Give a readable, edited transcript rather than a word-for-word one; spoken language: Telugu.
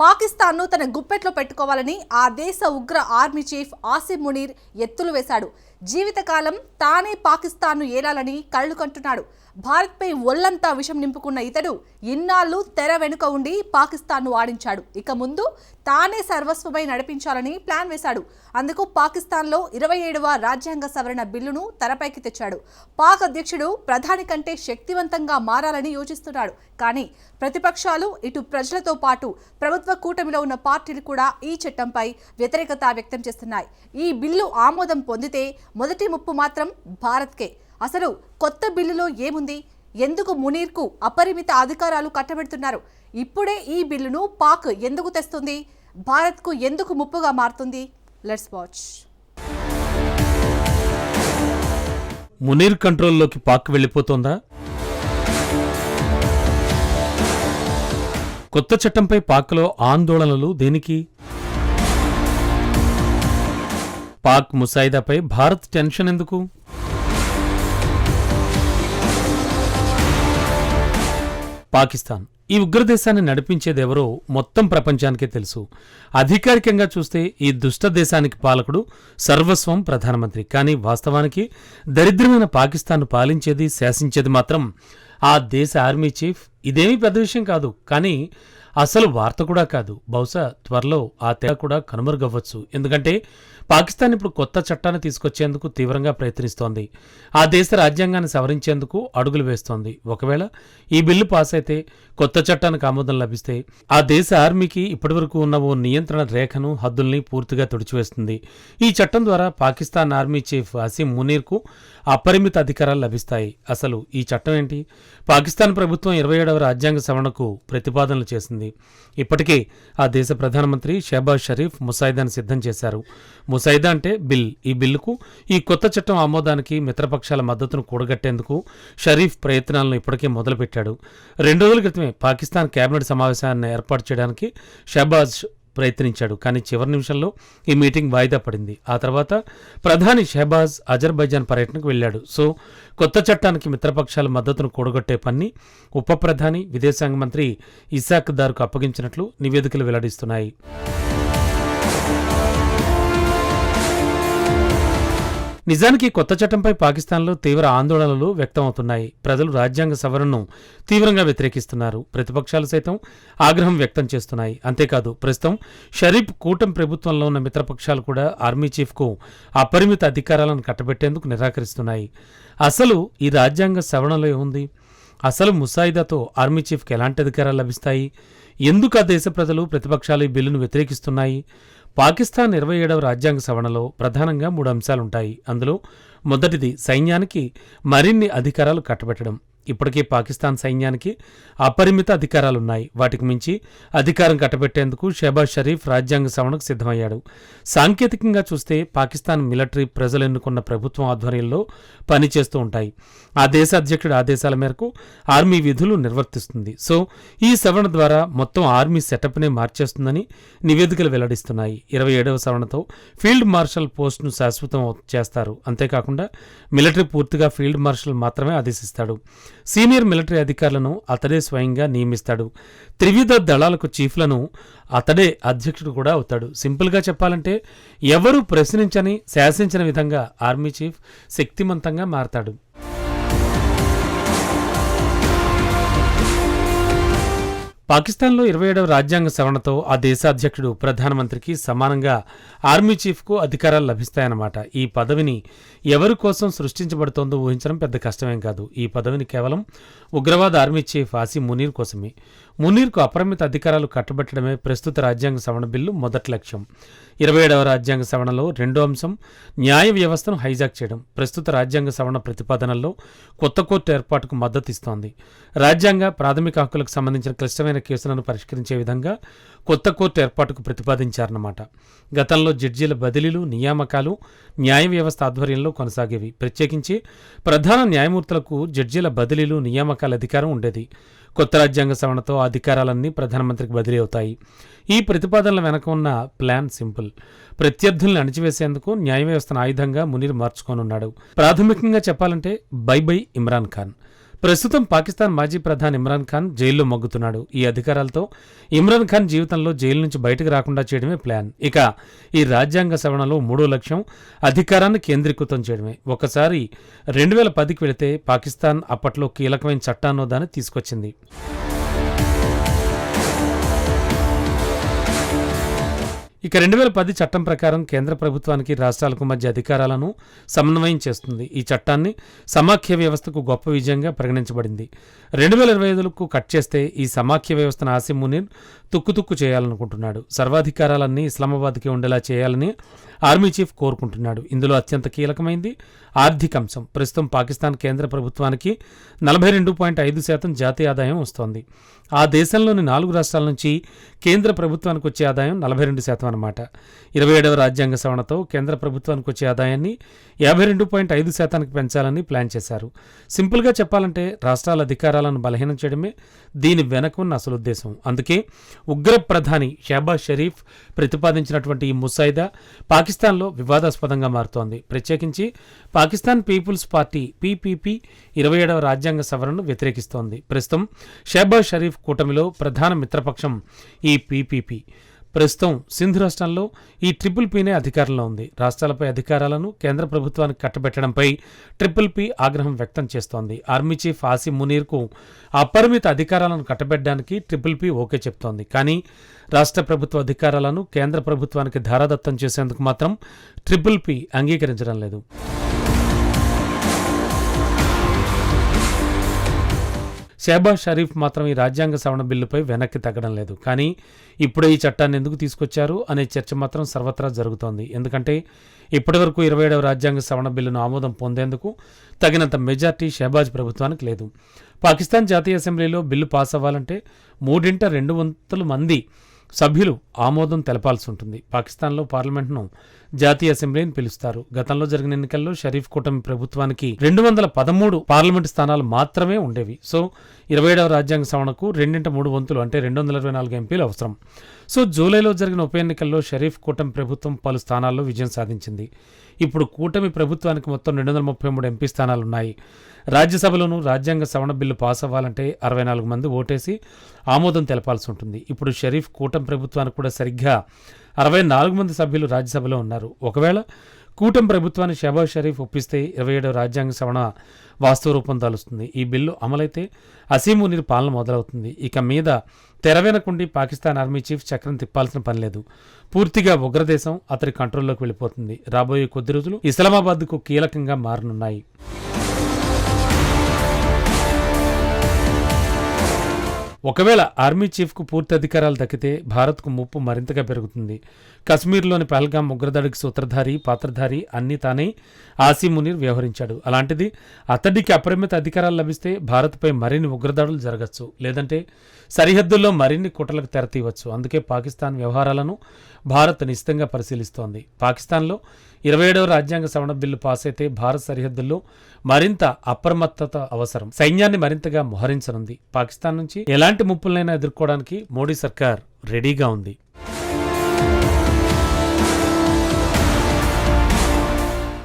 పాకిస్తాన్ను తన గుప్పెట్లో పెట్టుకోవాలని ఆ దేశ ఉగ్ర ఆర్మీ చీఫ్ ఆసిమ్ మునీర్ ఎత్తులు వేశాడు. జీవితకాలం తానే పాకిస్తాన్ను ఏలాలని కళ్ళు కంటున్నాడు. భారత్పై ఒళ్లంతా విషం నింపుకున్న ఇతడు ఇన్నాళ్లు తెర వెనుక ఉండి పాకిస్తాన్ను ఆడించాడు. ఇక ముందు తానే సర్వస్వమై నడిపించాలని ప్లాన్ వేశాడు. అందుకు పాకిస్తాన్లో 27వ రాజ్యాంగ సవరణ బిల్లును తెరపైకి తెచ్చాడు. పాక్ అధ్యక్షుడు ప్రధాని కంటే శక్తివంతంగా మారాలని యోచిస్తున్నాడు. కానీ ప్రతిపక్షాలు ఇటు ప్రజలతో పాటు ప్రభుత్వ కూటమిలో ఉన్న పార్టీలు కూడా ఈ చట్టంపై వ్యతిరేకత వ్యక్తం చేస్తున్నాయి. ఈ బిల్లు ఆమోదం పొందితే మొదటి ముప్పు మాత్రం భారత్కే. అసలు కొత్త బిల్లులో ఏముంది? ఎందుకు మునీర్కు అపరిమిత అధికారాలు కట్టబెడుతున్నారు? ఇప్పుడే ఈ బిల్లును పాక్ ఎందుకు తెస్తుంది? భారత్కు ఎందుకు ముప్పుగా మారుతుంది? Let's watch. మునీర్ కంట్రోల్లోకి పాక్ వెళ్ళిపోతోందా? కొత్త చట్టంపై పాక్లో ఆందోళనలు దేనికి? పాక్ ముసాయిదాపై భారత్ టెన్షన్ ఎందుకు? పాకిస్తాన్ ఈ ఉగ్రదేశాన్ని నడిపించేదెవరో మొత్తం ప్రపంచానికే తెలుసు. అధికారికంగా చూస్తే ఈ దుష్ట దేశానికి పాలకుడు సర్వస్వం ప్రధానమంత్రి. కానీ వాస్తవానికి దరిద్రమైన పాకిస్తాన్ను పాలించేది, శాసించేది మాత్రం ఆ దేశ ఆర్మీ చీఫ్. ఇదేమీ పెద్ద విషయం కాదు, కానీ అసలు వార్త కూడా కాదు. బహుశా త్వరలో ఆ తేడా కూడా కనుమరుగవ్వచ్చు. ఎందుకంటే పాకిస్తాన్ ఇప్పుడు కొత్త చట్టాన్ని తీసుకొచ్చేందుకు తీవ్రంగా ప్రయత్నిస్తోంది. ఆ దేశ రాజ్యాంగాన్ని సవరించేందుకు అడుగులు వేస్తోంది. ఒకవేళ ఈ బిల్లు పాస్ అయితే, కొత్త చట్టానికి ఆమోదం లభిస్తే ఆ దేశ ఆర్మీకి ఇప్పటివరకు ఉన్న ఓ నియంత్రణ రేఖను, హద్దుల్ని పూర్తిగా తుడిచివేస్తుంది. ఈ చట్టం ద్వారా పాకిస్తాన్ ఆర్మీ చీఫ్ ఆసిమ్ మునీర్కు అపరిమిత అధికారాలు లభిస్తాయి. అసలు ఈ చట్టం ఏంటి? పాకిస్తాన్ ప్రభుత్వం 27వ రాజ్యాంగ సవరణకు ప్రతిపాదనలు చేసింది. ఇప్పటికే ఆ దేశ ప్రధానమంత్రి షెహబాజ్ షరీఫ్ ముసాయిదాను సిద్ధం చేశారు. ముసాయిదా అంటే బిల్. ఈ బిల్లుకు, ఈ కొత్త చట్టం ఆమోదానికి మిత్రపక్షాల మద్దతును కూడగట్టేందుకు షరీఫ్ ప్రయత్నాలను ఇప్పటికే మొదలుపెట్టాడు. 2 రోజుల క్రితమే పాకిస్తాన్ కేబినెట్ సమావేశాన్ని ఏర్పాటు చేయడానికి షెహబాజ్ ప్రయత్నించాడు. కానీ చివరి నిమిషంలో ఈ మీటింగ్ వాయిదా పడింది. ఆ తర్వాత ప్రధాని షెహబాజ్ అజర్బైజాన్ పర్యటనకు వెళ్లాడు. సో కొత్త చట్టానికి మిత్రపక్షాల మద్దతును కూడగొట్టే పని ఉప ప్రధాని, విదేశాంగ మంత్రి ఇసాక్ దార్కు అప్పగించినట్లు నివేదికలు వెల్లడిస్తున్నాయి. నిజానికి కొత్త చట్టంపై పాకిస్తాన్లో తీవ్ర ఆందోళనలు వ్యక్తమవుతున్నాయి. ప్రజలు రాజ్యాంగ సవరణను తీవ్రంగా వ్యతిరేకిస్తున్నారు. ప్రతిపక్షాలు సైతం ఆగ్రహం వ్యక్తం చేస్తున్నాయి. అంతేకాదు, ప్రస్తుతం షరీఫ్ కూటమి ప్రభుత్వంలో ఉన్న మిత్రపక్షాలు కూడా ఆర్మీ చీఫ్కు అపరిమిత అధికారాలను కట్టబెట్టేందుకు నిరాకరిస్తున్నాయి. అసలు ఈ రాజ్యాంగ సవరణలో ఏముంది? అసలు ముసాయిదాతో ఆర్మీ చీఫ్కి ఎలాంటి అధికారాలు లభిస్తాయి? ఎందుకు ఆ దేశ ప్రజలు, ప్రతిపక్షాలు ఈ బిల్లును వ్యతిరేకిస్తున్నాయి? పాకిస్తాన్ 27వ రాజ్యాంగ సవరణలో ప్రధానంగా 3 అంశాలుంటాయి. అందులో మొదటిది సైన్యానికి మరిన్ని అధికారాలు కట్టబెట్టడం. ఇప్పటికే పాకిస్తాన్ సైన్యానికి అపరిమిత అధికారాలున్నాయి. వాటికి మించి అధికారం కట్టబెట్టేందుకు షెహబాజ్ షరీఫ్ రాజ్యాంగ సవరణకు సిద్ధమయ్యాడు. సాంకేతికంగా చూస్తే పాకిస్తాన్ మిలిటరీ ప్రజలు ఎన్నుకున్న ప్రభుత్వం ఆధ్వర్యంలో పనిచేస్తూ ఉంటాయి. ఆ దేశ అధ్యక్షుడి ఆదేశాల మేరకు ఆర్మీ విధులు నిర్వర్తిస్తుంది. సో ఈ సవరణ ద్వారా మొత్తం ఆర్మీ సెటప్నే మార్చేస్తుందని నివేదికలు వెల్లడిస్తున్నాయి. 27వ సవరణతో ఫీల్డ్ మార్షల్ పోస్టును శాశ్వతం చేస్తారు. అంతేకాకుండా మిలిటరీ పూర్తిగా ఫీల్డ్ మార్షల్ మాత్రమే ఆదేశిస్తాడు. సీనియర్ మిలిటరీ అధికారులను అతడే స్వయంగా నియమిస్తాడు. త్రివిధ దళాలకు చీఫ్లను అతడే అధ్యక్షుడు కూడా అవుతాడు. సింపుల్గా చెప్పాలంటే ఎవరూ ప్రశ్నించని, శాసించిన విధంగా ఆర్మీ చీఫ్ శక్తిమంతంగా మారతాడు. పాకిస్తాన్లో 27వ రాజ్యాంగ సవరణతో ఆ దేశ అధ్యక్షుడు ప్రధానమంత్రికి సమానంగా ఆర్మీ చీఫ్కు అధికారాలు లభిస్తాయన్నమాట. ఈ పదవిని ఎవరి కోసం సృష్టించబడుతోందో ఊహించడం పెద్ద కష్టమేం కాదు. ఈ పదవిని కేవలం ఉగ్రవాద ఆర్మీ చీఫ్ ఆసిమ్ మునీర్ కోసమే. మునీర్కు అపరిమిత అధికారాలు కట్టబెట్టడమే ప్రస్తుత రాజ్యాంగ సవరణ బిల్లు మొదటి లక్ష్యం. 27వ రాజ్యాంగ సవరణలో 2వ అంశం న్యాయ వ్యవస్థను హైజాక్ చేయడం. ప్రస్తుత రాజ్యాంగ సవరణ ప్రతిపాదనల్లో కొత్త కోర్టు ఏర్పాటుకు మద్దతు ఇస్తోంది. రాజ్యాంగ, ప్రాథమిక హక్కులకు సంబంధించిన క్లిష్టమైన కేసులను పరిష్కరించే విధంగా కొత్త కోర్టు ఏర్పాటుకు ప్రతిపాదించారన్నమాట. గతంలో జడ్జీల బదిలీలు, నియామకాలు న్యాయ వ్యవస్థ ఆధ్వర్యంలో కొనసాగేవి. ప్రత్యేకించి ప్రధాన న్యాయమూర్తులకు జడ్జీల బదిలీలు, నియామకాల అధికారం ఉండేది. కొత్త రాజ్యాంగ సవరణతో ఆ అధికారాలన్నీ ప్రధానమంత్రికి బదిలీ అవుతాయి. ఈ ప్రతిపాదనల వెనక ఉన్న ప్లాన్ సింపుల్. ప్రత్యర్థుల్ని అణిచివేసేందుకు న్యాయ వ్యవస్థను ఆయుధంగా మునీర్ మార్చుకోనున్నాడు. ప్రాథమికంగా చెప్పాలంటే బై ఇమ్రాన్ ఖాన్. ప్రస్తుతం పాకిస్తాన్ మాజీ ప్రధాని ఇమ్రాన్ ఖాన్ జైల్లో మగ్గుతున్నాడు. ఈ అధికారాలతో ఇమ్రాన్ ఖాన్ జీవితంలో జైలు నుంచి బయటకు రాకుండా చేయడమే ప్లాన్. ఇక ఈ రాజ్యాంగ సవరణలో 3వ లక్ష్యం అధికారాన్ని కేంద్రీకృతం చేయడమే. ఒకసారి 2010కి వెళితే పాకిస్తాన్ అప్పట్లో కీలకమైన చట్టాన్నోదాన్ని తీసుకొచ్చింది. ఇక 2010 చట్టం ప్రకారం కేంద్ర ప్రభుత్వానికి రాష్ట్రాలకు మధ్య అధికారాలను సమన్వయం చేస్తుంది. ఈ చట్టాన్ని సమాఖ్య వ్యవస్థకు గొప్ప విజయంగా పరిగణించబడింది. 2025కు కట్ చేస్తే ఈ సమాఖ్య వ్యవస్థను ఆసిం మునీర్ తుక్కు చేయాలనుకుంటున్నాడు. సర్వాధికారాలన్నీ ఇస్లామాబాద్కి ఉండేలా చేయాలని ఆర్మీ చీఫ్ కోరుకుంటున్నాడు. ఇందులో అత్యంత కీలకమైంది ఆర్థిక అంశం. ప్రస్తుతం పాకిస్తాన్ కేంద్ర ప్రభుత్వానికి 42.5% జాతీయ ఆదాయం వస్తోంది. ఆ దేశంలోని 4 రాష్ట్రాల నుంచి కేంద్ర ప్రభుత్వానికి వచ్చే ఆదాయం 42% అన్నమాట. 27వ రాజ్యాంగ సవరణతో కేంద్ర ప్రభుత్వానికి వచ్చే ఆదాయాన్ని 52.5%కి పెంచాలని ప్లాన్ చేశారు. సింపుల్గా చెప్పాలంటే రాష్ట్రాల అధికారాలను బలహీనం చేయడమే దీని వెనక ఉన్న అసలు ఉద్దేశం. అందుకే ఉగ్ర ప్రధాని షహబాజ్ షరీఫ్ ప్రతిపాదించినటువంటి ఈ ముసాయిదా పాకిస్తాన్లో వివాదాస్పదంగా మారుతోంది. ప్రత్యేకించి పాకిస్తాన్ పీపుల్స్ పార్టీ పీపీపీ 27వ రాజ్యాంగ సవరణను వ్యతిరేకిస్తోంది. ప్రస్తుతం షహబాజ్ షరీఫ్ కూటమిలో ప్రధాన మిత్రపక్షం ఈ పీపీపీ. ప్రస్తుతం సింధ్ రాష్ట్రంలో ఈ ట్రిపుల్-పీనే అధికారంలో ఉంది. రాష్ట్రాలపై అధికారాలను కేంద్ర ప్రభుత్వానికి కట్టబెట్టడంపై ట్రిపుల్-పీ ఆగ్రహం వ్యక్తం చేస్తోంది. ఆర్మీ చీఫ్ ఆసిం మునీర్కు అపరిమిత అధికారాలను కట్టబెట్టడానికి ట్రిపుల్-పీ ఓకే చెప్తోంది. కానీ రాష్ట్ర ప్రభుత్వ అధికారాలను కేంద్ర ప్రభుత్వానికి ధారాదత్తం చేసేందుకు మాత్రం ట్రిపుల్-పీ అంగీకరించడం లేదు. షహబాజ్ షరీఫ్ మాత్రం ఈ రాజ్యాంగ సవరణ బిల్లుపై వెనక్కి తగ్గడం లేదు. కానీ ఇప్పుడే ఈ చట్టాన్ని ఎందుకు తీసుకొచ్చారు అనే చర్చ మాత్రం సర్వత్రా జరుగుతోంది. ఎందుకంటే ఇప్పటివరకు 27వ రాజ్యాంగ సవరణ బిల్లును ఆమోదం పొందేందుకు తగినంత మెజార్టీ షహబాజ్ ప్రభుత్వానికి లేదు. పాకిస్తాన్ జాతీయ అసెంబ్లీలో బిల్లు పాస్ అవ్వాలంటే 3/2 మంది సభ్యులు ఆమోదం తెలపాల్సి ఉంటుంది. పాకిస్తాన్లో పార్లమెంట్ను జాతీయ అసెంబ్లీని పిలుస్తారు. గతంలో జరిగిన ఎన్నికల్లో షరీఫ్ కూటమి ప్రభుత్వానికి 213 పార్లమెంటు స్థానాలు మాత్రమే ఉండేవి. సో 27వ రాజ్యాంగ సవరణకు 2/3 అంటే 224 ఎంపీలు అవసరం. సో జూలైలో జరిగిన ఉప ఎన్నికల్లో షరీఫ్ కూటమి ప్రభుత్వం పలు స్థానాల్లో విజయం సాధించింది. ఇప్పుడు కూటమి ప్రభుత్వానికి మొత్తం 233 ఎంపీ స్థానాలున్నాయి. రాజ్యసభలోనూ రాజ్యాంగ సవరణ బిల్లు పాస్ అవ్వాలంటే 64 మంది ఓటేసి ఆమోదం తెలపాల్సి ఉంటుంది. ఇప్పుడు షరీఫ్ కూటమి ప్రభుత్వానికి కూడా సరిగ్గా 64 మంది సభ్యులు రాజ్యసభలో ఉన్నారు. ఒకవేళ కూటమి ప్రభుత్వాన్ని షహబాజ్ షరీఫ్ ఒప్పిస్తే 27వ రాజ్యాంగ సవరణ వాస్తవ రూపం దాలుస్తుంది. ఈ బిల్లు అమలైతే ఆసిం మునీర్ పాలన మొదలవుతుంది. ఇక మీద తెర వెనకుండి పాకిస్తాన్ ఆర్మీ చీఫ్ చక్రం తిప్పాల్సిన పని లేదు. పూర్తిగా ఉగ్రదేశం అతడి కంట్రోల్లోకి వెళ్ళిపోతుంది. రాబోయే కొద్ది రోజులు ఇస్లామాబాద్కు కీలకంగా మారనున్నాయి. ఒకవేళ ఆర్మీ చీఫ్కు పూర్తి అధికారాలు దక్కితే భారత్కు ముప్పు మరింతగా పెరుగుతుంది. కశ్మీర్లోని పహల్గాం ఉగ్రదాడికి సూత్రధారి, పాత్రధారి అన్నీ తానే ఆసిం మునీర్ వ్యవహరించాడు. అలాంటిది అతడికి అపరిమిత అధికారాలు లభిస్తే భారత్పై మరిన్ని ఉగ్రదాడులు జరగచ్చు, లేదంటే సరిహద్దుల్లో మరిన్ని కుట్రలకు తెరతీయవచ్చు. అందుకే పాకిస్తాన్ వ్యవహారాలను భారత్ నిశితంగా పరిశీలిస్తోంది. పాకిస్తాన్లో 27వ రాజ్యాంగ సవరణ బిల్లు పాస్ అయితే భారత్ సరిహద్దుల్లో మరింత అప్రమత్తత అవసరం. సైన్యాన్ని మరింతగా మోహరించనుంది. పాకిస్తాన్ నుంచి ఎలాంటి ముప్పులనైనా ఎదుర్కోవడానికి మోడీ సర్కార్ రెడీగా ఉంది.